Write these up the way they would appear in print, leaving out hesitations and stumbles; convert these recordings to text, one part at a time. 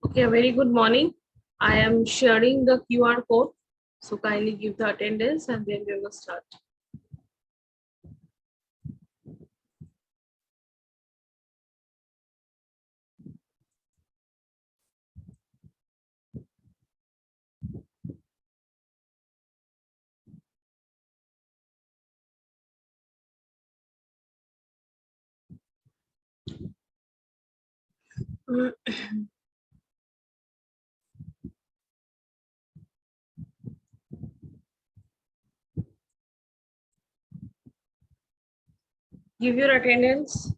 Okay, a very good morning. I am sharing the QR code. So kindly give the attendance and then we will start. Give your attendance.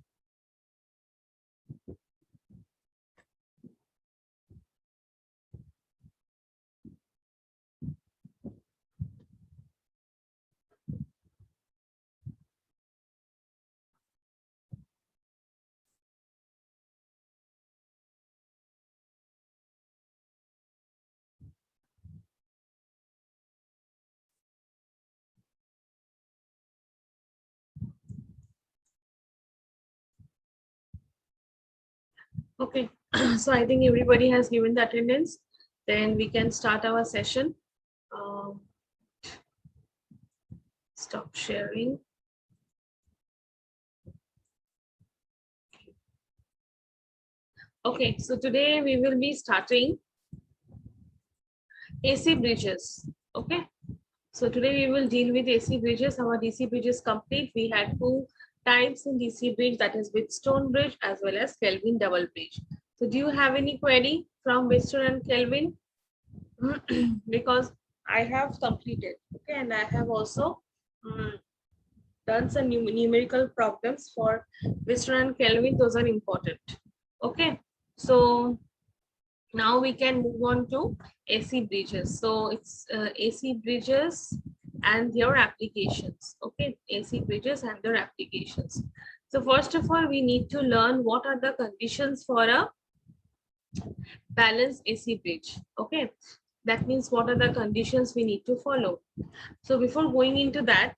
Okay, so I think everybody has given the attendance. Then we can start our session. Stop sharing. Okay, so today we will be starting AC bridges. Okay, so today we will deal with AC bridges. Our DC bridge is complete. We had two types in DC bridge, that is Wheatstone bridge as well as Kelvin double bridge. So do you have any query from Wheatstone and Kelvin? Because I have completed, okay, and I have also done some numerical problems for Wheatstone and Kelvin. Those are important. Okay, so now we can move on to AC bridges. So it's AC bridges and their applications. Okay, AC bridges and their applications. So first of all, we need to learn what are the conditions for a balanced AC bridge. Okay, that means what are the conditions we need to follow. So before going into that,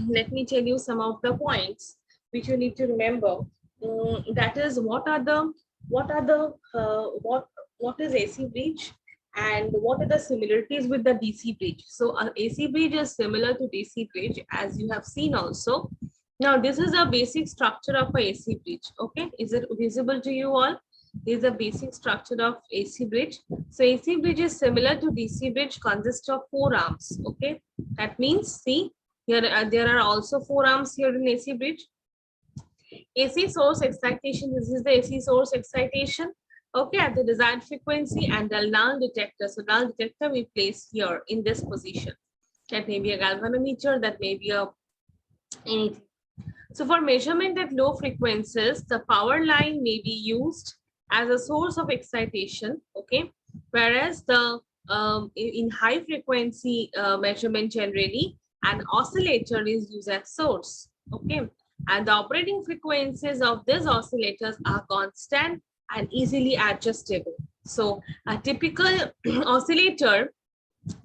let me tell you some of the points which you need to remember. That is, what is AC bridge and what are the similarities with the DC bridge. So AC bridge is similar to DC bridge, as you have seen also. Now this is a basic structure of a AC bridge. Okay, is it visible to you all? This is a basic structure of AC bridge. So AC bridge is similar to DC bridge, consists of 4 arms. Okay, that means, see, here there are also 4 arms here in AC bridge. AC source excitation, this is the AC source excitation, okay, at the desired frequency, and the null detector. So null detector we place here in this position. That may be a galvanometer, that may be a anything. So for measurement at low frequencies, the power line may be used as a source of excitation, okay, whereas the in high frequency measurement generally, an oscillator is used as source, okay, and the operating frequencies of these oscillators are constant and easily adjustable. So a typical oscillator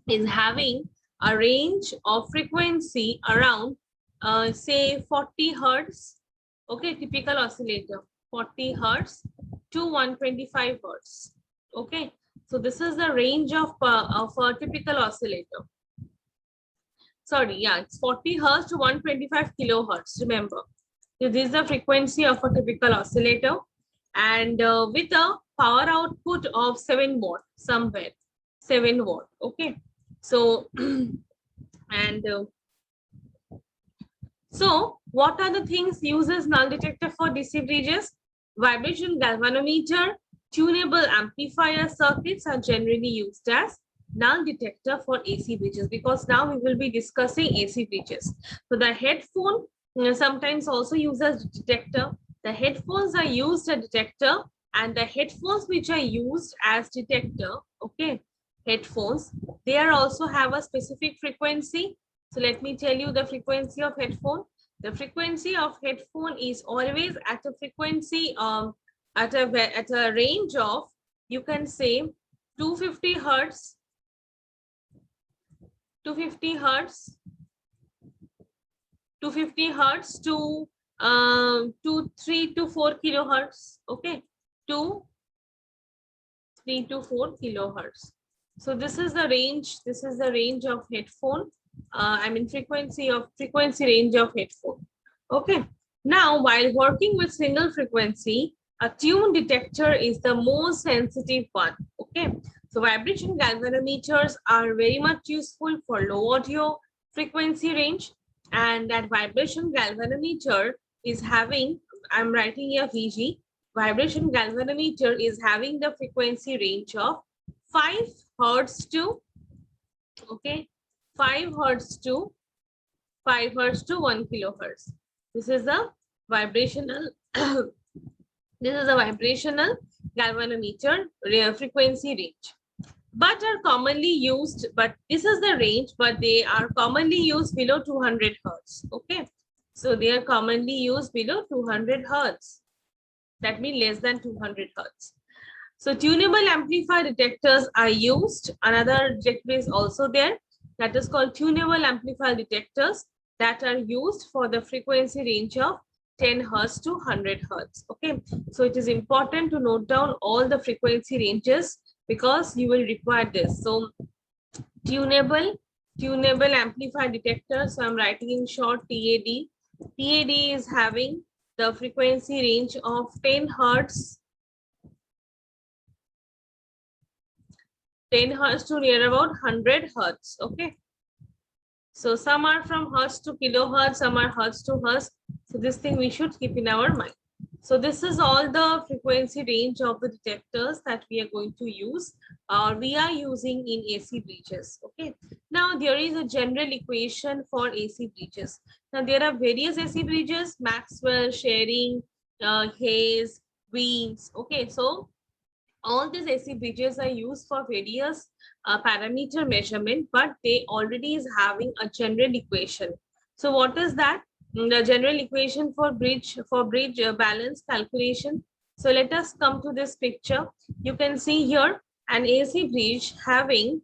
is having a range of frequency around say 40 hertz, okay, typical oscillator 40 hertz to 125 hertz, okay. So this is the range of a typical oscillator. Sorry, yeah, it's 40 hertz to 125 kilohertz. Remember, so this is the frequency of a typical oscillator, and with a power output of 7 watt somewhere, 7 watt. Okay, so and so what are the things used as null detector for DC bridges? Vibration galvanometer, tunable amplifier circuits are generally used as null detector for AC bridges, because now we will be discussing AC bridges. So the headphone sometimes also used as detector. The headphones are used as detector, and the headphones which are used as detector, okay, headphones, they are also have a specific frequency. So let me tell you the frequency of headphone. The frequency of headphone is always at a frequency at a range of, you can say, 250 hertz, 250 hertz, 250 hertz to 3 to 4 kilohertz. Okay, to 3 to 4 kilohertz. So this is the range. This is the range of headphone. I mean frequency range of headphone. Okay. Now, while working with single frequency, a tune detector is the most sensitive one. Okay. So vibration galvanometers are very much useful for low audio frequency range, and that vibration galvanometer is having, I'm writing here VG, vibration galvanometer is having the frequency range of 5 hertz to, okay, 5 hertz to 5 hertz to 1 kilohertz. This is the vibrational this is a vibrational galvanometer frequency range. But are commonly used, but this is the range, but they are commonly used below 200 hertz. Okay, so they are commonly used below 200 hertz. That means less than 200 hertz. So tunable amplifier detectors are used. Another detector is also there, that is called tunable amplifier detectors, that are used for the frequency range of 10 hertz to 100 hertz. Okay, so it is important to note down all the frequency ranges because you will require this. So tunable amplifier detector, so I'm writing in short TAD. TAD is having the frequency range of 10 hertz to near about 100 hertz. Okay, so some are from hertz to kilohertz, some are hertz to hertz. So this thing we should keep in our mind. So this is all the frequency range of the detectors that we are going to use, or we are using in AC bridges. Okay. Now there is a general equation for AC bridges. Now there are various AC bridges: Maxwell, Schering, Hayes, Weems. Okay, so all these AC bridges are used for various parameter measurement, but they already is having a general equation. So what is that? The general equation for bridge balance calculation. So let us come to this picture. You can see here an AC bridge having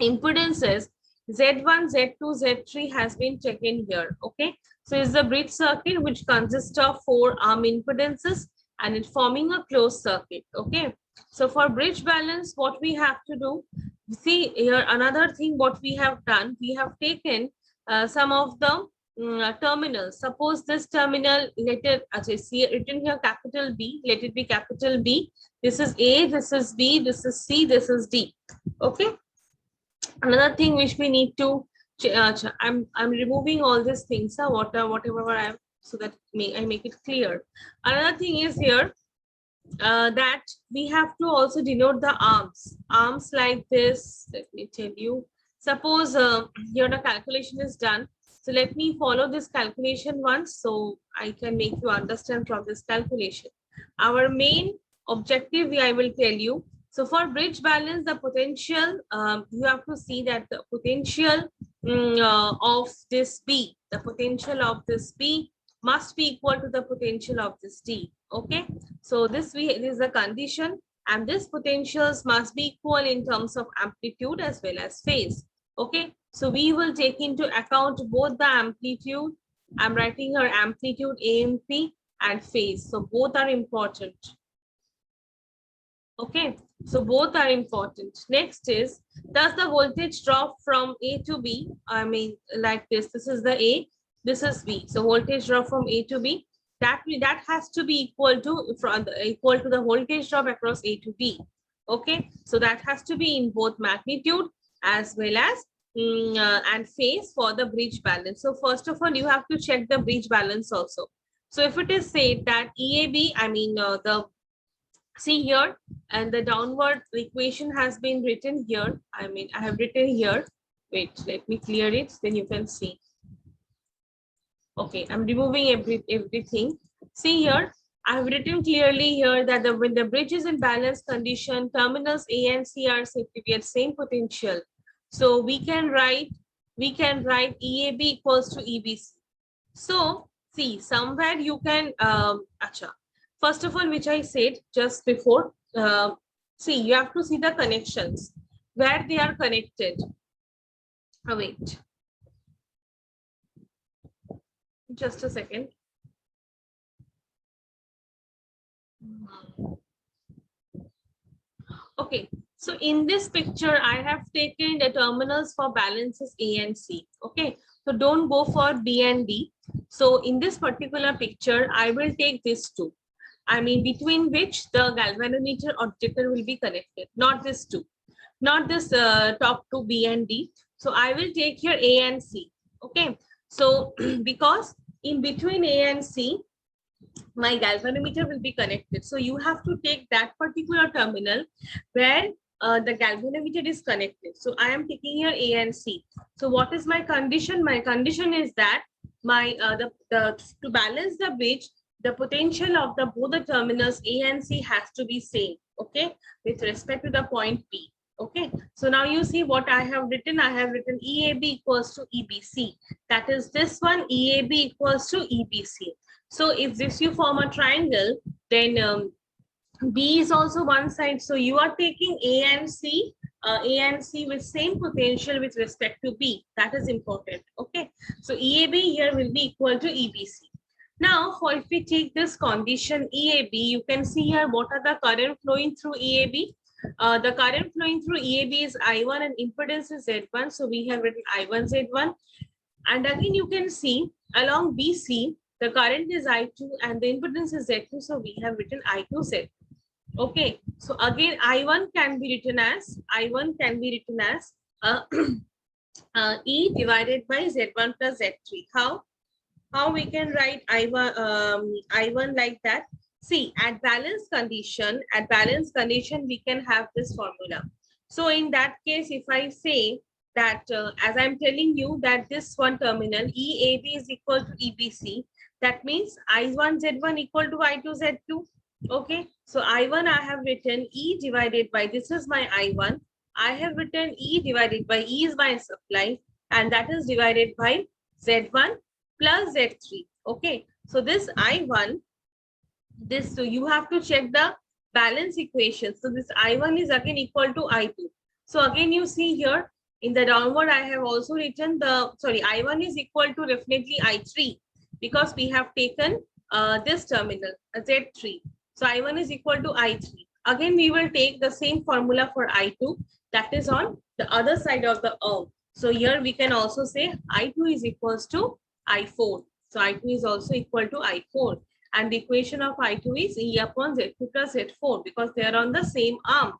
impedances Z1, Z2, Z3 has been taken here. Okay, so it's the bridge circuit which consists of 4 arm impedances and it forming a closed circuit. Okay, so for bridge balance, what we have to do, see here another thing what we have done, we have taken some of the terminals. Suppose this terminal, let it see written here capital B, let it be capital B. This is A, this is B, this is C, this is D. Okay, another thing which we need to I'm removing all these things, whatever I am, so that I make it clear. Another thing is here that we have to also denote the arms like this. Let me tell you, suppose here the calculation is done, so let me follow this calculation once so I can make you understand from this calculation. Our main objective, I will tell you. So for bridge balance, the potential, you have to see that the potential of this B, the potential of this B must be equal to the potential of this D. Okay, so this is the condition, and this potentials must be equal in terms of amplitude as well as phase. Okay, so we will take into account both the amplitude, I'm writing here amplitude AMP, and phase. So both are important. Okay, so both are important. Next is, does the voltage drop from A to B? I mean, like this is the A, this is B. So voltage drop from A to B, that has to be equal to the voltage drop across A to B. Okay, so that has to be in both magnitude as well as and phase for the bridge balance. So first of all, you have to check the bridge balance also. So if it is said that EAB, I mean see here, and the downward equation has been written here. I mean, I have written here. Wait, let me clear it, then you can see. Okay, I'm removing everything. See here, I have written clearly here that when the bridge is in balance condition, terminals A and C are said to be at same potential. So we can write EAB equals to EBC. So see, somewhere you can first of all, which I said just before, see, you have to see the connections where they are connected. Oh, wait, just a second. Okay, so in this picture, I have taken the terminals for balances A and C. Okay, so don't go for B and D. So in this particular picture, I will take these two. I mean, between which the galvanometer or detector will be connected, not this two, not this top two B and D. So I will take here A and C. Okay, so because in between A and C, my galvanometer will be connected. So you have to take that particular terminal where the galvanometer is connected. So I am taking here A and C. So what is my condition? My condition is that my to balance the bridge, the potential of the both the terminals A and C has to be same. Okay, with respect to the point P. Okay, so now you see what I have written. I have written EAB equals to EBC. That is this one, EAB equals to EBC. So if this you form a triangle, then B is also one side. So you are taking A and C with same potential with respect to B. That is important. Okay. So EAB here will be equal to EBC. Now, for if we take this condition EAB, you can see here what are the current flowing through EAB. The current flowing through EAB is I1 and impedance is Z1. So we have written I1 Z1. And again, you can see along BC, the current is I2 and the impedance is Z2. So we have written I2 Z2. Okay. So again, I1 can be written as E divided by Z1 plus Z3. How we can write I1 like that? See, at balance condition, we can have this formula. So in that case, if I say that as I'm telling you that this one terminal EAB is equal to EBC, that means I1 Z1 equal to I2 Z2. Okay, so I1 I have written E divided by, this is my I1. I have written E divided by, E is my supply, and that is divided by Z1 plus Z3. Okay, so this I1, so you have to check the balance equation. So this I1 is again equal to I2. So again, you see here in the downward, I have also written I1 is equal to definitely I3 because we have taken this terminal, Z3. So I1 is equal to I3. Again, we will take the same formula for I2, that is on the other side of the arm. So here we can also say I2 is equals to I4. So I2 is also equal to I4. And the equation of I2 is E upon Z2 plus Z4 because they are on the same arm.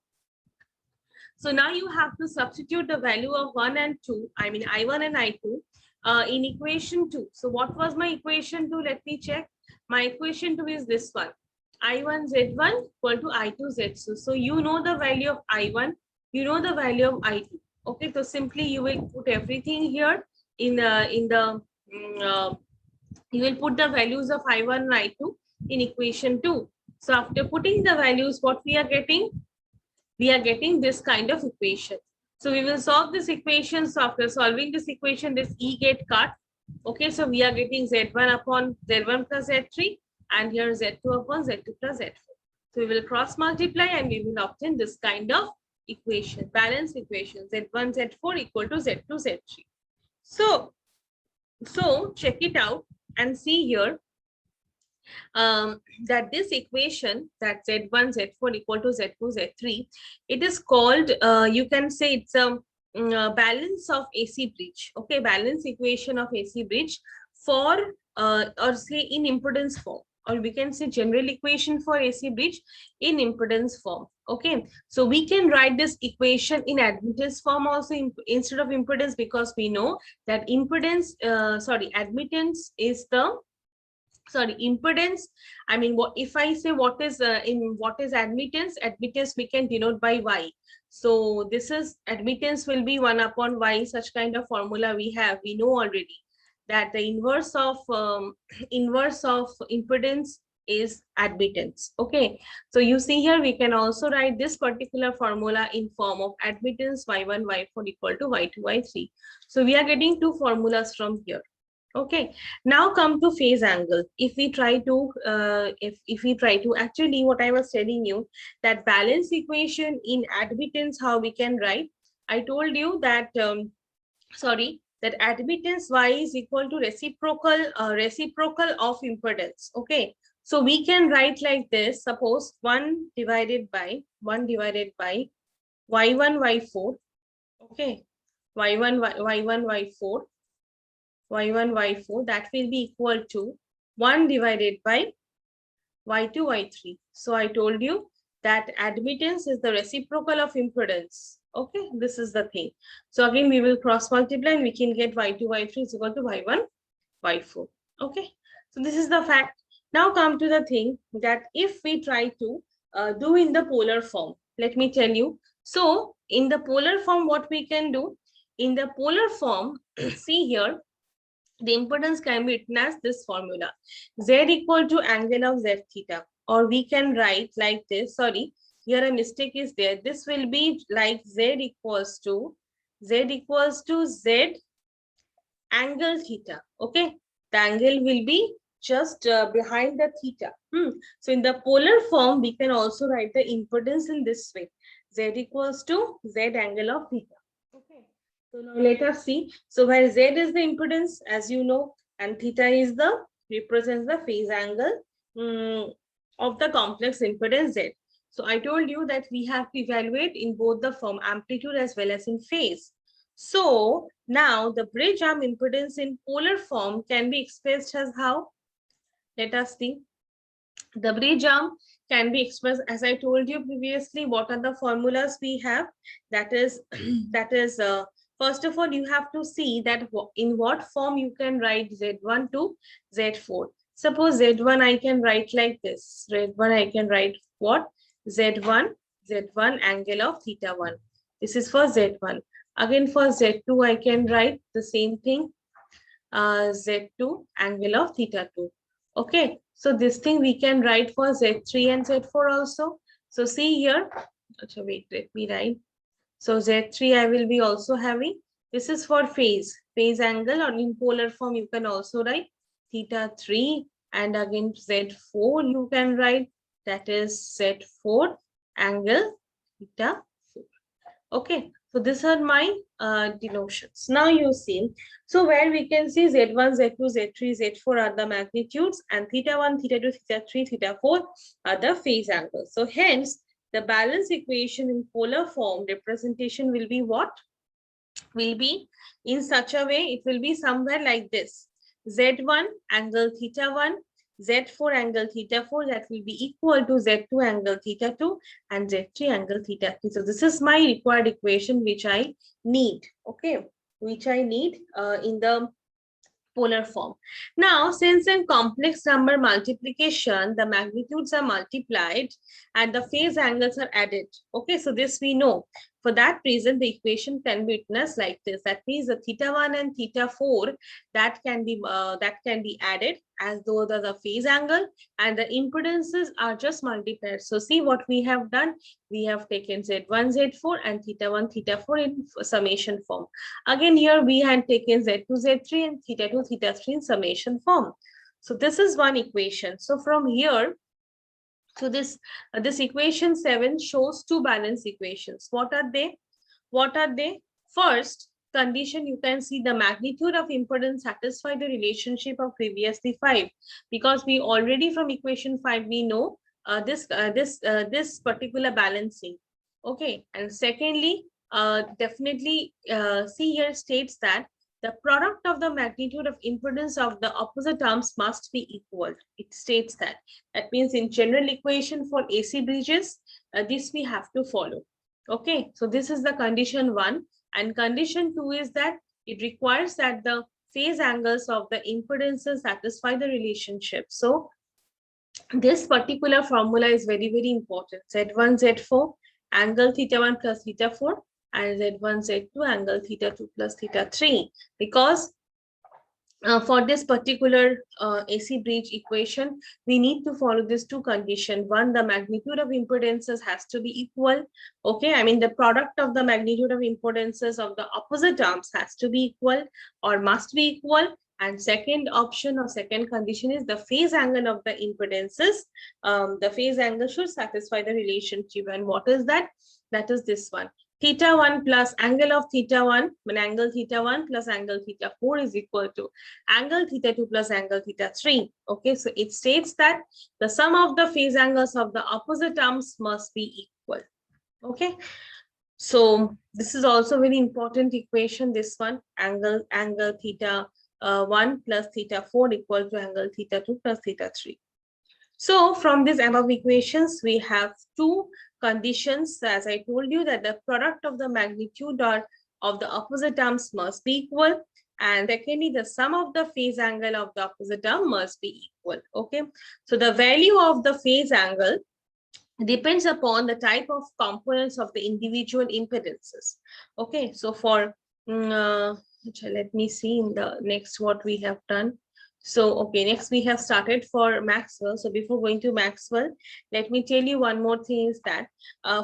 So now you have to substitute the value of 1 and 2, I mean I1 and I2 in equation 2. So what was my equation 2? Let me check. My equation 2 is this one. I1 Z1 equal to I2 Z2. So you know the value of I1, you know the value of I2. Okay, so simply you will put everything here you will put the values of I1 and I2 in equation 2. So after putting the values, what we are getting? We are getting this kind of equation. So we will solve this equation. So after solving this equation, this E get cut. Okay, so we are getting Z1 upon Z1 plus Z3 and here Z2 upon Z2 plus Z4. So we will cross multiply and we will obtain this kind of equation, balance equation, Z1, Z4 equal to Z2, Z3. So check it out and see here that this equation, that Z1, Z4 equal to Z2, Z3, it is called, you can say it's a balance of AC bridge. Okay, balance equation of AC bridge for, or say in impedance form, or we can say general equation for AC bridge in impedance form. Okay, so we can write this equation in admittance form also instead of impedance, because we know that impedance, admittance is the, impedance. I mean, what if I say what is admittance? Admittance we can denote by Y. So this is admittance will be 1 upon Y, such kind of formula we have. We know already that the inverse of impedance is admittance. Okay, so you see here we can also write this particular formula in form of admittance Y1, Y4 equal to Y2, Y3. So we are getting two formulas from here. Okay, now come to phase angle. If we try to actually, what I was telling you, that balance equation in admittance, how we can write, I told you that that admittance Y is equal to reciprocal of impedance. Okay, So we can write like this, suppose 1 divided by y1, y4, okay, y1, y1, y4, y1, y4, that will be equal to 1 divided by y2, y3. So I told you that admittance is the reciprocal of impedance. Okay, this is the thing. So again, we will cross multiply and we can get y2, y3 is equal to y1, y4. Okay, so this is the fact. Now come to the thing that if we try to do in the polar form, let me tell you. So in the polar form, what we can do, in the polar form, see here, the impedance can be written as this formula, z equal to angle of z theta, or we can write like this, sorry, here a mistake is there. This will be like z equals to z angle theta. Okay, the angle will be just behind the theta. So in the polar form, we can also write the impedance in this way, z equals to z angle of theta. Okay, so now let us see. So where z is the impedance, as you know, and theta is the represents the phase angle of the complex impedance z. So I told you that we have to evaluate in both the form, amplitude as well as in phase. So now the bridge arm impedance in polar form can be expressed as how? Let us see. The bridge arm can be expressed, as I told you previously. What are the formulas we have? That is, first of all, you have to see that in what form you can write Z1 to Z4. Suppose Z1 I can write like this. Z1 I can write what? Z1 angle of theta 1. This is for Z1. Again for Z2 I can write the same thing. Z2 angle of theta 2. Okay, so this thing we can write for Z3 and Z4 also. So see here, wait, let me write. So Z3 I will be also having, this is for phase angle, or in polar form you can also write theta 3, and again Z4 you can write, that is Z4 angle theta 4. Okay, so these are my denotions. Now you see, so where we can see Z1, Z2, Z3, Z4 are the magnitudes, and theta 1, theta 2, theta 3, theta 4 are the phase angles. So hence, the balance equation in polar form representation will be what? Will be in such a way, it will be somewhere like this. Z1 angle theta 1, Z4 angle theta 4, that will be equal to Z2 angle theta 2 and Z3 angle theta 3. So this is my required equation which I need, okay, which I need in the polar form. Now, since in complex number multiplication, the magnitudes are multiplied and the phase angles are added. Okay, so this we know. For that reason, the equation can be written as like this. That means the theta 1 and theta 4 that can be added as though the phase angle, and the impedances are just multiplied. So see what we have done. We have taken Z1, Z4 and theta 1, theta 4 in summation form. Again, here we had taken Z2, Z3 and theta 2, theta 3 in summation form. So this is one equation. So from here, so this equation 7 shows two balance equations. What are they? What are they? First condition, you can see the magnitude of impedance satisfy the relationship of previously 5, because we already from equation 5 we know this particular balancing. Okay, and secondly, definitely see here states that the product of the magnitude of impedance of the opposite arms must be equal. It states that. That means in general equation for AC bridges, this we have to follow. Okay, so this is the condition 1, and condition 2 is that it requires that the phase angles of the impedances satisfy the relationship. So this particular formula is very, very important. Z1, Z4, angle theta 1 plus theta 4, and Z1, Z2, angle theta 2 plus theta 3. Because for this particular AC bridge equation, we need to follow these two conditions. One, the magnitude of impedances has to be equal. Okay, I mean the product of the magnitude of impedances of the opposite arms has to be equal or must be equal. And second option or second condition is the phase angle of the impedances. The phase angle should satisfy the relationship. And what is that? That is this one. theta 1 plus angle of theta 1, when angle theta 1 plus angle theta 4 is equal to angle theta 2 plus angle theta 3. Okay, so it states that the sum of the phase angles of the opposite arms must be equal. Okay, so this is also very important equation, this one, angle theta 1 plus theta 4 equal to angle theta 2 plus theta 3. So from these above equations, we have two conditions. As I told you, that the product of the magnitude or of the opposite arms must be equal. And secondly, the sum of the phase angle of the opposite arm must be equal. Okay. So the value of the phase angle depends upon the type of components of the individual impedances. Okay. So for, let me see in the next what we have done. So, okay, next we have started for Maxwell. So before going to Maxwell, let me tell you one more thing is that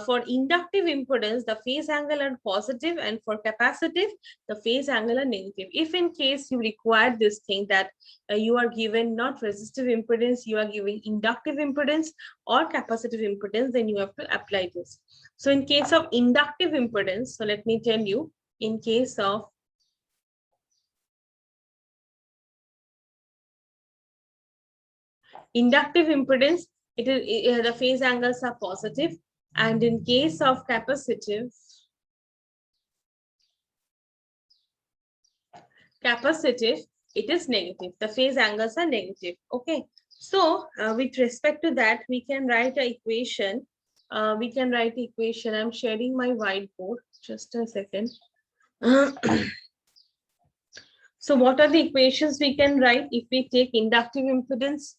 for inductive impedance, the phase angle are positive, and for capacitive, the phase angle are negative. If in case you require this thing that you are given not resistive impedance, you are giving inductive impedance or capacitive impedance, then you have to apply this. So in case of inductive impedance, so let me tell you, in case of inductive impedance, the phase angles are positive, and in case of capacitive, it is negative. The phase angles are negative. Okay. So with respect to that, we can write an equation. I'm sharing my whiteboard. Just a second. So what are the equations we can write if we take inductive impedance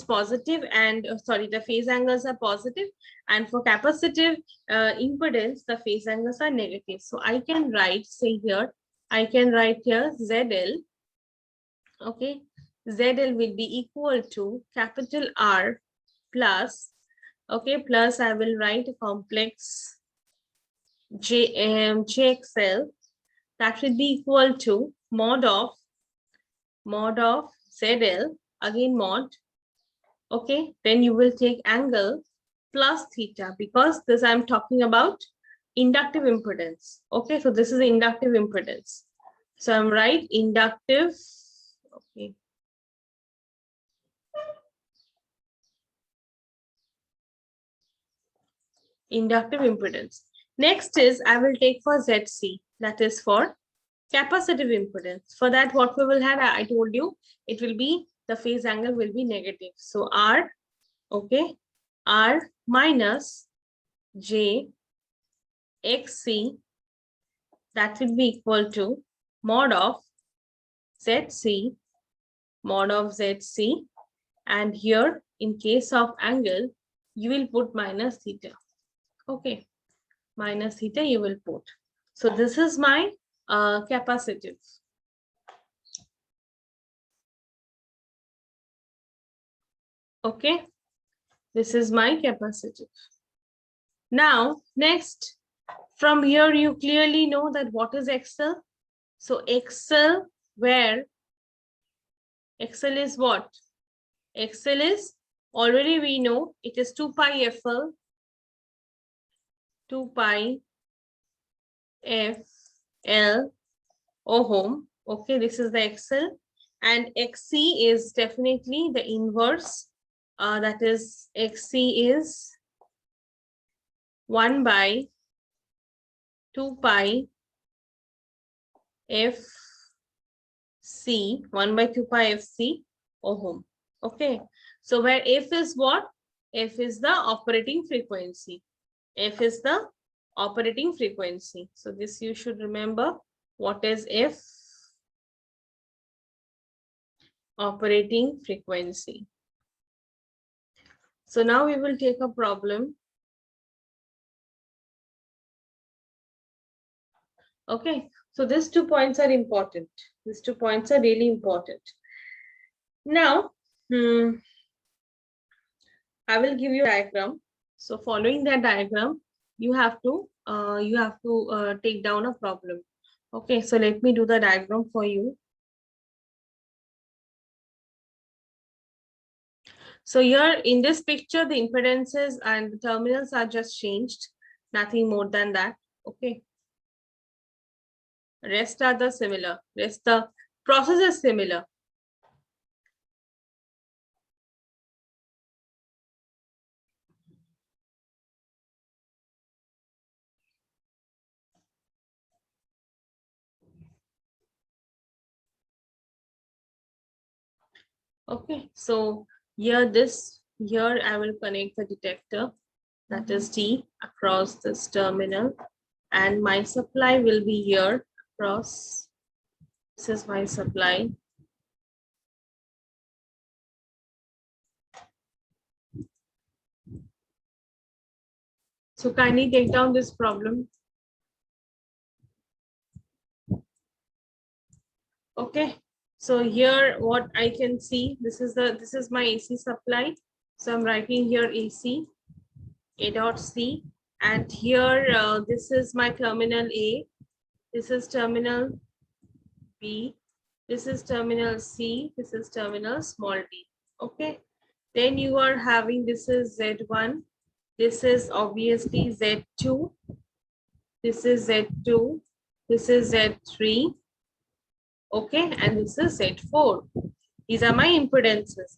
positive, and the phase angles are positive, and for capacitive impedance, the phase angles are negative. So I can write, say here, I can write here ZL. Okay, ZL will be equal to capital R plus, okay, plus I will write a complex JXL, that will be equal to mod of ZL, again mod, okay, then you will take angle plus theta, because this I'm talking about inductive impedance. Okay, so this is inductive impedance. So I'm right, inductive, okay. Inductive impedance. Next is I will take for ZC, that is for capacitive impedance. For that, what we will have, I told you, it will be, the phase angle will be negative. So R, okay, R minus J XC, that will be equal to mod of ZC, and here in case of angle, you will put minus theta. Okay, minus theta you will put. So this is my capacitive. Okay, this is my capacitive. Now, next, from here, you clearly know that what is XL. So XL, where XL is what? XL is, already we know, it is 2 pi FL, 2 pi FL ohm. Okay, this is the XL. And XC is definitely the inverse. That is, XC is 1 by 2 pi FC, 1 by 2 pi FC ohm. Okay, so where F is what? F is the operating frequency. F is the operating frequency. So this you should remember. What is F? Operating frequency. So now we will take a problem. Okay, so these 2 points are important. These 2 points are really important. Now, I will give you a diagram. So following that diagram, you have to take down a problem. Okay, so let me do the diagram for you. So here in this picture, the impedances and the terminals are just changed. Nothing more than that. Okay. Rest are the similar. Rest the process is similar. Okay, so here I will connect the detector, that is D, across this terminal, and my supply will be here across. This is my supply. So kindly take down this problem. Okay, so here what I can see, this is my AC supply. So I'm writing here AC, A dot C, and here this is my terminal A, this is terminal B, this is terminal C, this is terminal small d. Okay, then you are having, this is Z1, this is obviously Z2, this is Z2, this is Z3, okay, and this is Z4. These are my impedances.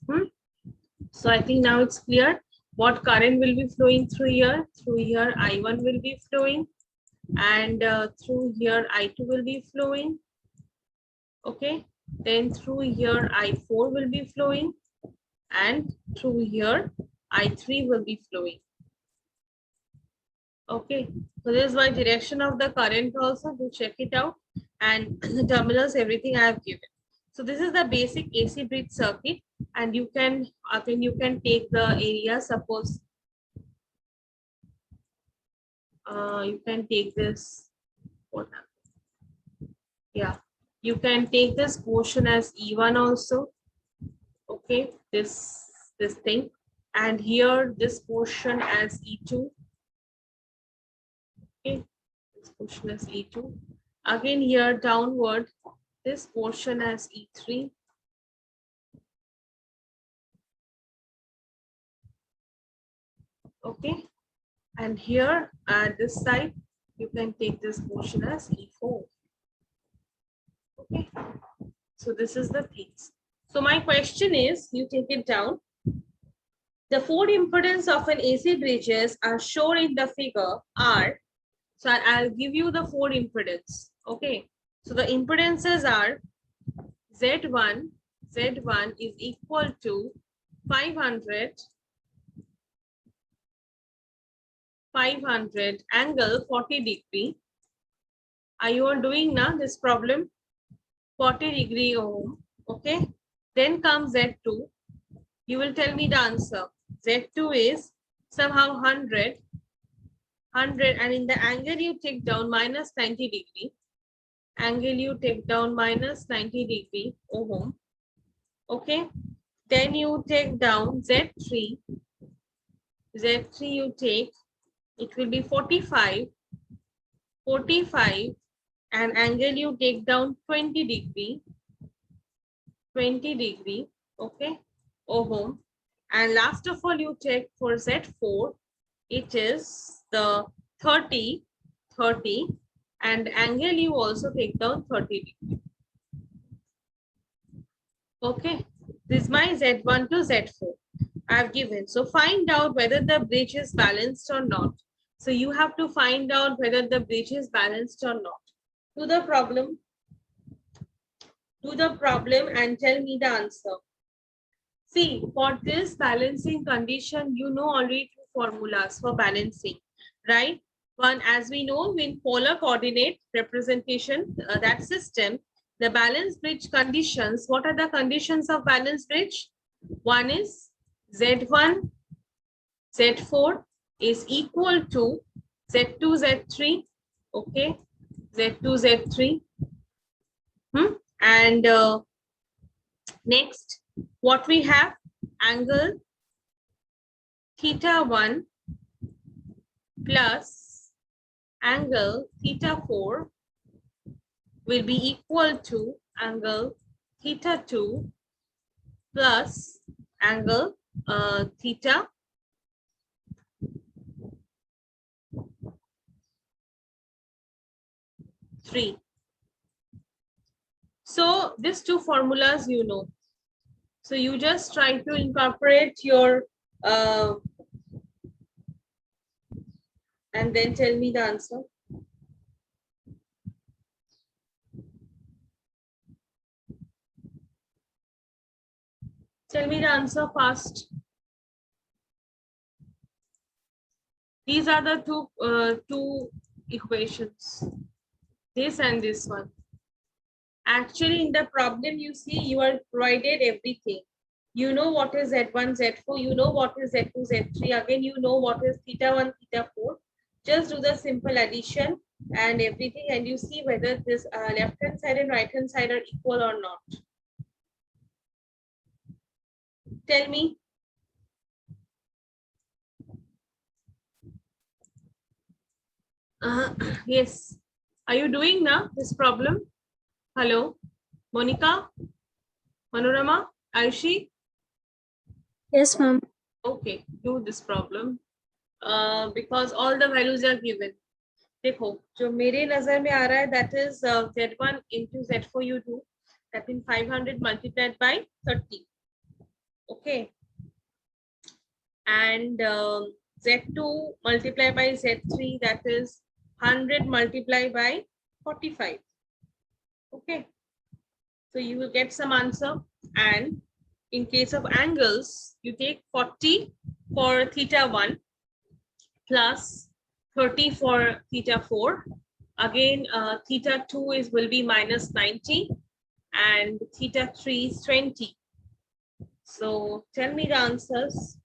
So I think now it's clear what current will be flowing through here. Through here, I1 will be flowing, and through here, I2 will be flowing. Okay, then through here, I4 will be flowing, and through here, I3 will be flowing. Okay, so this is my direction of the current also, to check it out, and the terminals, everything I have given. So this is the basic AC bridge circuit, and you can, again, you can take the area, suppose you can take this, yeah, you can take this portion as E1 also. Okay, this thing, and here this portion as E2. Okay, this portion as E2. Again here downward, this portion as E3. Okay, and here at this side, you can take this portion as E4. Okay, so this is the things. So my question is, you take it down. The four impedance of an AC bridges are shown in the figure are, so I'll give you the four impedance. Okay, so the impedances are Z1 is equal to 500 angle 40 degree. Are you all doing now this problem? 40 degree ohm. Okay, then comes Z2. You will tell me the answer. Z2 is somehow 100, and in the angle you take down minus 90 degree. Angle you take down minus 90 degree ohm. Okay, then you take down Z3. Z3 you take, it will be 45, and angle you take down 20 degree, okay, ohm. And last of all, you take for Z4, it is the 30, and angle you also take down 30 degree. Okay, this is my Z1 to Z4 I have given. So find out whether the bridge is balanced or not. So you have to find out whether the bridge is balanced or not. Do the problem and tell me the answer. See, for this balancing condition, you know already two formulas for balancing, right? One, as we know, in polar coordinate representation, that system, the balance bridge conditions, what are the conditions of balance bridge? One is Z1, Z4 is equal to Z2, Z3, okay, Z2, Z3. And next, what we have, angle theta 1 plus angle theta 4 will be equal to angle theta 2 plus angle theta 3. So these two formulas you know. So you just try to incorporate your and then tell me the answer. Tell me the answer fast. These are the two equations. This and this one. Actually, in the problem, you see, you are provided everything. You know what is Z1, Z4. You know what is Z2, Z3. Again, you know what is theta 1, theta 4. Just do the simple addition and everything, and you see whether this left hand side and right hand side are equal or not. Tell me. Yes. Are you doing now this problem? Hello, Monica, Manorama, Aishi? Yes, ma'am. Okay, do this problem because all the values are given. देखो जो मेरे नजर में आ रहा है that is Z1 into Z4 you do that means 500 multiplied by 30. Okay, and Z2 multiplied by Z3 that is 100 multiplied by 45. Okay, so you will get some answer. And in case of angles, you take 40 for theta 1 plus 30 for theta 4. Again, theta 2 will be minus 90 and theta 3 is 20. So tell me the answers.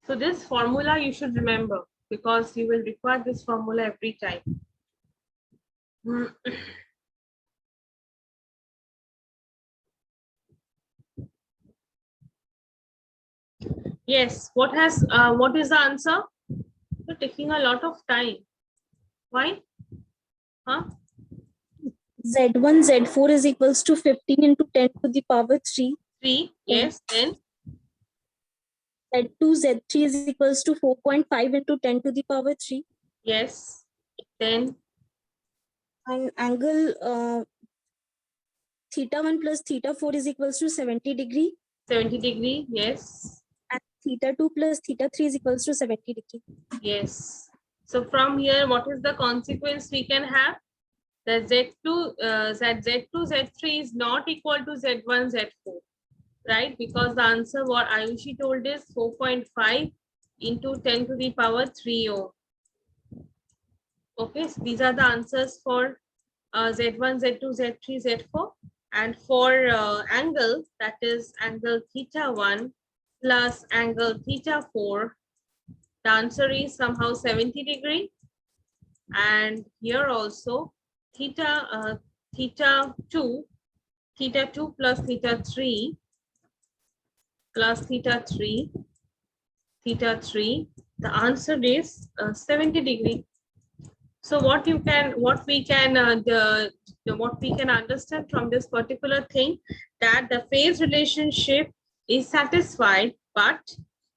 So this formula you should remember because you will require this formula every time. Yes, what is the answer? You're taking a lot of time. Why? Huh? Z1, Z4 is equals to 15 into 10 to the power 3. 3, yes, then Z2, Z3 is equals to 4.5 into 10 to the power 3. yes, then And angle theta 1 plus theta 4 is equals to 70 degree. 70 degree, yes. And theta 2 plus theta 3 is equals to 70 degree. Yes. So from here, what is the consequence we can have? That Z2, Z3 is not equal to Z1, Z4, right? Because the answer what Ayushi told is 4.5 into 10 to the power 3 ohm. Okay, so these are the answers for Z1, Z2, Z3, Z4. And for angle, that is angle theta 1 plus angle theta 4, the answer is somehow 70 degree. And here also theta 2 plus theta 3 plus theta 3, the answer is 70 degree. So what we can understand from this particular thing, that the phase relationship is satisfied, but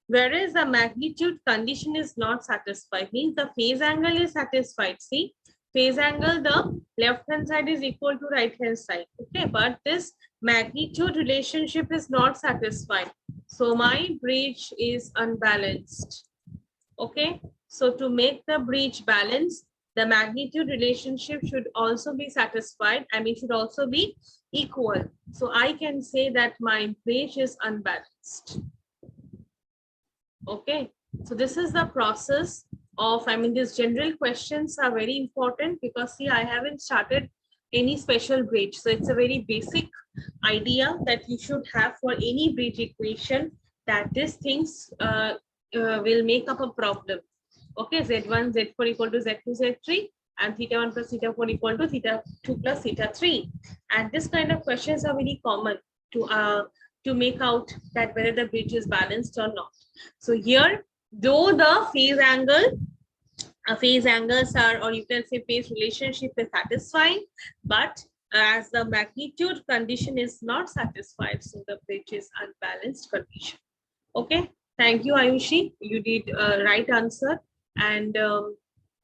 whereas the magnitude condition is not satisfied, means the phase angle is satisfied. See, phase angle, the left hand side is equal to right hand side. Okay, but this magnitude relationship is not satisfied. So my bridge is unbalanced. Okay, so to make the bridge balanced, the magnitude relationship should also be satisfied. I mean, should also be equal. So I can say that my bridge is unbalanced. Okay, so this is the process of, I mean, these general questions are very important because see, I haven't started any special bridge. So it's a very basic idea that you should have for any bridge equation, that these things will make up a problem. Okay, Z1, Z4 equal to Z2, Z3, and theta 1 plus theta 4 equal to theta 2 plus theta 3. And this kind of questions are very common to make out that whether the bridge is balanced or not. So here, though the phase angles are, or you can say phase relationship is satisfying, but as the magnitude condition is not satisfied, so the bridge is unbalanced condition. Okay, thank you, Ayushi. You did right answer. And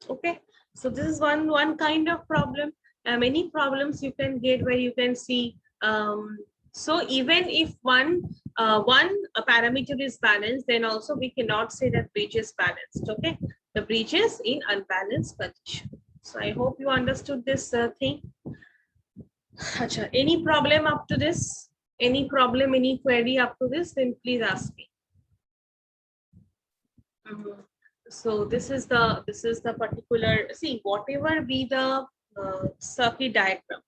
okay, so this is one kind of problem. Many problems you can get where you can see. So even if one parameter is balanced, then also we cannot say that bridge is balanced. Okay, the bridge is in unbalanced condition. So I hope you understood this thing. Acha, any problem up to this? Any problem, any query up to this? Then please ask me. So this is the particular, see, whatever be the circuit diagram.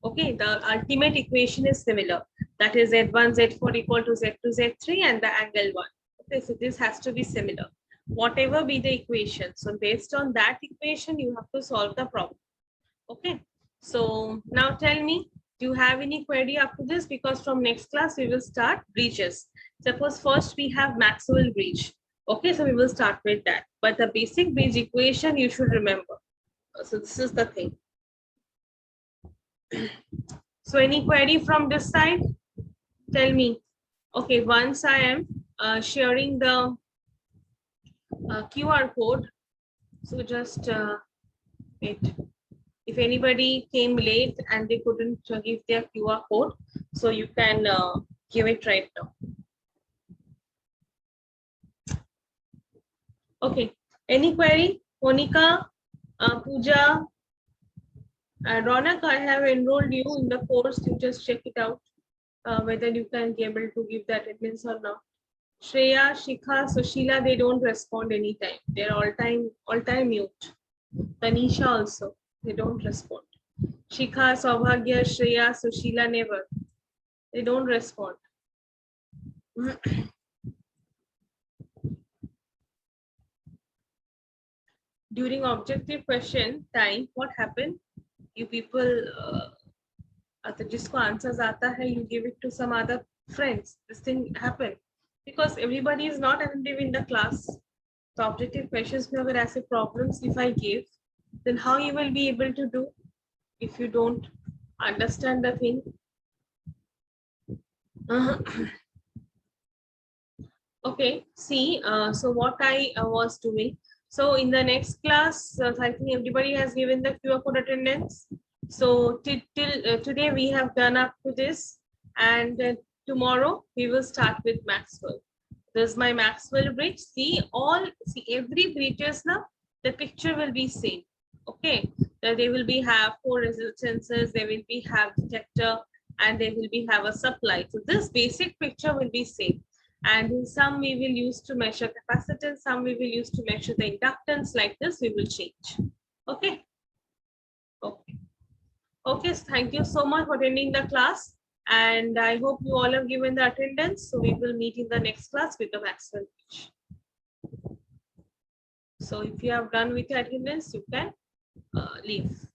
Okay, the ultimate equation is similar. That is Z1, Z4 equal to Z2, Z3 and the angle 1. Okay, so this has to be similar. Whatever be the equation. So based on that equation, you have to solve the problem. Okay, so now tell me, do you have any query up to this? Because from next class, we will start bridges. Suppose first we have Maxwell bridge. Okay, so we will start with that. But the basic bridge equation you should remember. So this is the thing. So any query from this side? Tell me. Okay, once I am sharing the QR code. So just wait. If anybody came late and they couldn't give their QR code, so you can give it right now. Okay, any query? Monica, Pooja, Ronak, I have enrolled you in the course. You just check it out whether you can be able to give that attendance or not. Shreya, Shikha, Sushila, they don't respond anytime. They're all time mute. Tanisha also, they don't respond. Shikha, Saubhagya, Shreya, Sushila, never. They don't respond. During objective question time, what happened? You people, जिसको answers आता है, you give it to some other friends. This thing happened because everybody is not attentive in the class. So objective questions में अगर ऐसे problems if I give, then how you will be able to do if you don't understand the thing? Okay, see, so what I was doing. So in the next class, I think everybody has given the QR code attendance. So till today we have done up to this, and tomorrow we will start with Maxwell. This is my Maxwell bridge. See every bridges now, the picture will be same. Okay, they will be have 4 resistances, they will be have detector, and they will be have a supply. So this basic picture will be same. And in some we will use to measure capacitance, some we will use to measure the inductance. Like this we will change. Okay. Okay. Okay, so thank you so much for attending the class, and I hope you all have given the attendance. So we will meet in the next class with the Maxwell bridge. So if you have done with the attendance, you can leave.